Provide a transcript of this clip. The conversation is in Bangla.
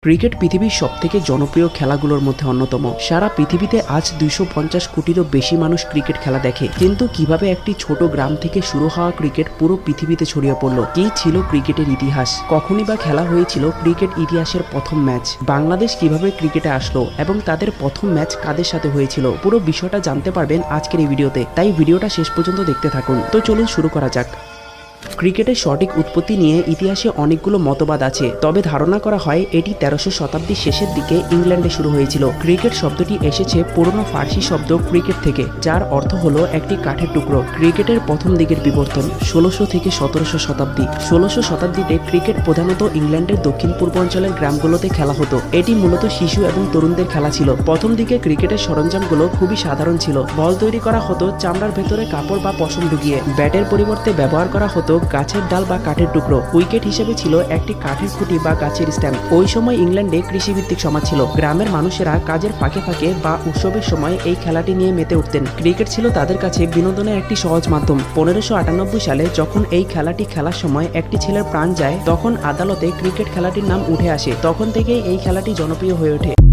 ক্রিকেট পৃথিবীর সবথেকে জনপ্রিয় খেলাগুলোর মধ্যে অন্যতম। সারা পৃথিবীতে আজ 250 কোটিরও বেশি মানুষ ক্রিকেট খেলা দেখে। কিন্তু কিভাবে একটি ছোট গ্রাম থেকে শুরু হওয়া ক্রিকেট পুরো পৃথিবীতে ছড়িয়ে পড়ল? কি ছিল ক্রিকেটের ইতিহাস? কখনই বা খেলা হয়েছিল ক্রিকেট ইতিহাসের প্রথম ম্যাচ? বাংলাদেশ কিভাবে ক্রিকেটে আসলো এবং তাদের প্রথম ম্যাচ কাদের সাথে হয়েছিল? পুরো বিষয়টা জানতে পারবেন আজকের এই ভিডিওতে, তাই ভিডিওটা শেষ পর্যন্ত দেখতে থাকুন। তো চলুন শুরু করা যাক। ক্রিকেটের সঠিক উৎপত্তি নিয়ে ইতিহাসে অনেকগুলো মতবাদ আছে, তবে ধারণা করা হয় এটি 1300 শতাব্দীর শেষের দিকে ইংল্যান্ডে শুরু হয়েছিল। ক্রিকেট শব্দটি এসেছে পুরনো ফার্সি শব্দ ক্রিকেট থেকে, যার অর্থ হলো একটি কাঠের টুকরো। ক্রিকেটের প্রথম দিকের বিবর্তন 1600 থেকে 1700 শতাব্দী। 1600 শতাব্দীতে ক্রিকেট প্রধানত ইংল্যান্ডের দক্ষিণ পূর্বাঞ্চলের গ্রামগুলোতে খেলা হতো। এটি মূলত শিশু এবং তরুণদের খেলা ছিল। প্রথম দিকে ক্রিকেটের সরঞ্জামগুলো খুবই সাধারণ ছিল। বল তৈরি করা হতো চামড়ার ভেতরে কাপড় বা পশম ঢুকিয়ে। ব্যাটের পরিবর্তে ব্যবহার করা হতো গাছের ডাল বা কাঠের টুকরো। উইকেট হিসেবে ছিল একটি কাঠের খুঁটি বা গাছের স্ট্যাম্প। ওই সময় ইংল্যান্ডে কৃষিভিত্তিক সমাজ ছিল। গ্রামের মানুষেরা কাজের ফাঁকে ফাঁকে বা উৎসবের সময় এই খেলাটি নিয়ে মেতে উঠতেন। ক্রিকেট ছিল তাদের কাছে বিনোদনের একটি সহজ মাধ্যম। 1598 সালে যখন এই খেলাটি খেলার সময় একটি ছেলের প্রাণ যায়, তখন আদালতে ক্রিকেট খেলাটির নাম উঠে আসে। তখন থেকেই এই খেলাটি জনপ্রিয় হয়ে ওঠে।